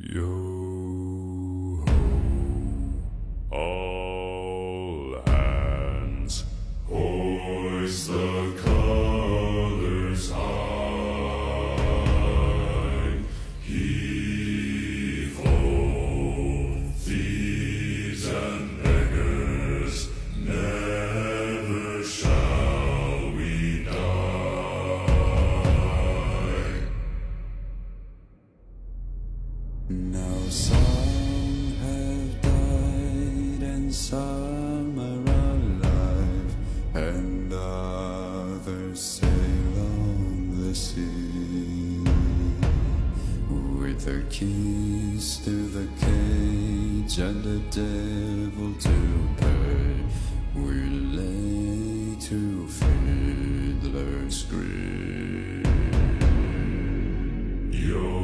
Yo ho, all hands, hoist the colors high. Heave ho, thieves and beggars, never shall we die. Now some have died and some are alive, and others sail on the sea. With their keys to the cage and the devil to pay, we lay to fiddler's grave. Yo